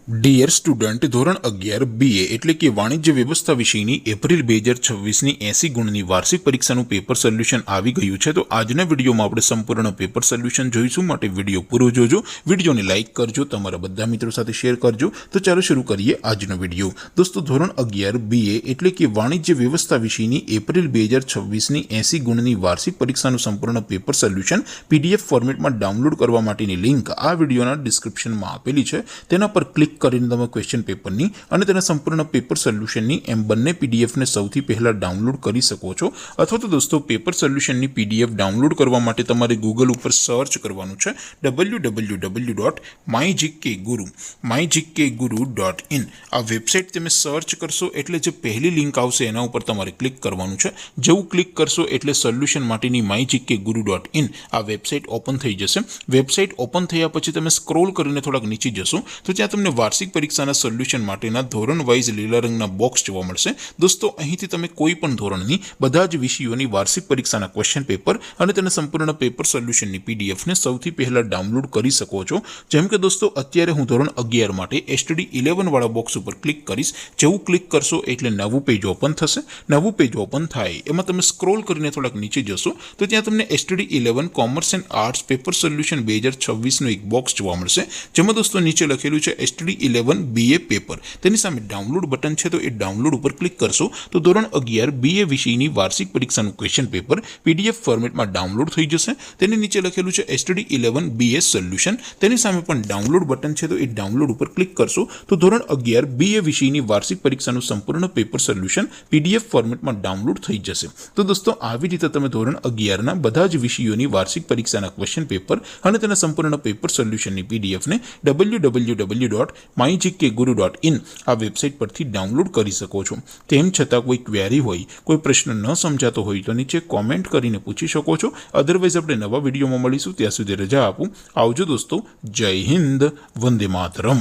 Dear student, ધોરણ 11 BA એટલે કે વાણિજ્ય વ્યવસ્થા વિષયની એપ્રિલ 2026ની 80 ગુણની વાર્ષિક પરીક્ષાનું પેપર સોલ્યુશન આવી ગયું છે। તો આજના વિડીયોમાં આપણે સંપૂર્ણ પેપર સોલ્યુશન જોઈશું, માટે વિડીયો પૂરો જોજો, વિડીયોને લાઇક કરજો, તમારા બધા મિત્રો સાથે શેર કરજો। તો ચાલો શરૂ કરીએ આજનો વિડીયો। દોસ્તો, ધોરણ 11 BA એટલે કે વાણિજ્ય વ્યવસ્થા વિષયની એપ્રિલ 2026ની 80 ગુણની વાર્ષિક પરીક્ષાનું સંપૂર્ણ પેપર સોલ્યુશન PDF ફોર્મેટમાં ડાઉનલોડ કરવા માટેની લિંક આ વિડીયોના ડિસ્ક્રિપ્શનમાં આપેલી છે। તેના પર ક્લિક કરીને તમે ક્વેશ્ચન પેપરની અને તેના સંપૂર્ણ પેપર સોલ્યુશનની એમ બંને પીડીએફને સૌથી પહેલા ડાઉનલોડ કરી શકો છો। અથવા તો દોસ્તો, પેપર સોલ્યુશનની PDF ડાઉનલોડ કરવા માટે તમારે ગૂગલ ઉપર સર્ચ કરવાનું છે www.mygkguru.in। આ વેબસાઇટ તમે સર્ચ કરશો એટલે જે પહેલી લિંક આવશે એના ઉપર તમારે ક્લિક કરવાનું છે। જેવું ક્લિક કરશો એટલે સોલ્યુશન માટેની mygkguru.in આ વેબસાઇટ ઓપન થઈ જશે। વેબસાઇટ ઓપન થયા પછી તમે સ્ક્રોલ કરીને થોડાક નીચે જશો તો ત્યાં તમને વાર્ષિક પરીક્ષાના સોલ્યુશન માટેના ધોરણ વાઇઝ લીલા રંગના બોક્સ જોવા મળશે। દોસ્તો, અહીંથી તમે કોઈ પણ ધોરણની બધા જ વિષયોની વાર્ષિક પરીક્ષાના ક્વેશ્ચન પેપર અને તેના સંપૂર્ણ પેપર સોલ્યુશનની પીડીએફને સૌથી પહેલા ડાઉનલોડ કરી શકો છો। જેમ કે દોસ્તો, અત્યારે હું ધોરણ 11 માટે STD 11 વાળા બોક્સ ઉપર ક્લિક કરીશ। જેવું ક્લિક કરશો એટલે નવું પેજ ઓપન થશે। નવું પેજ ઓપન થાય એમાં તમે સ્ક્રોલ કરીને થોડાક નીચે જશો તો ત્યાં તમને STD 11 commerce and arts paper solution 2026નું એક બોક્સ જોવા મળશે। જેમાં દોસ્તો નીચે લખેલું છે STD 11 BA પેપર। તેની સામે ડાઉનલોડ બટન છે, તો એ ડાઉનલોડ ઉપર ક્લિક કરશો તો ધોરણ 11 BA વિષયની વાર્ષિક પરીક્ષાનું ક્વેશ્ચન પેપર PDF ફોર્મેટમાં ડાઉનલોડ થઈ જશે। તેની નીચે લખેલું છે STD 11 BA સોલ્યુશન। તેની સામે પણ ડાઉનલોડ બટન છે, તો એ ડાઉનલોડ ઉપર ક્લિક કરશો તો ધોરણ 11 BA વિષયની વાર્ષિક પરીક્ષાનું સંપૂર્ણ પેપર સોલ્યુશન PDF ફોર્મેટમાં ડાઉનલોડ થઈ જશે। તો દોસ્તો, આવી રીતે તમે ધોરણ 11ના બધા જ વિષયોની વાર્ષિક પરીક્ષાના ક્વેશ્ચન પેપર અને તેના સંપૂર્ણ પેપર સોલ્યુશનની પીડીએફને www.mygkguru.in આ વેબસાઇટ પરથી ડાઉનલોડ કરી શકો છો। તેમ છતાં કોઈ ક્વેરી હોય, કોઈ પ્રશ્ન ન સમજાતો હોય તો નીચે કોમેન્ટ કરીને પૂછી શકો છો। અધરવાઇઝ આપણે નવા વિડીયોમાં મળીશું, ત્યાં સુધી રજા આપું। આવજો દોસ્તો, જય હિન્દ, વંદે માતરમ।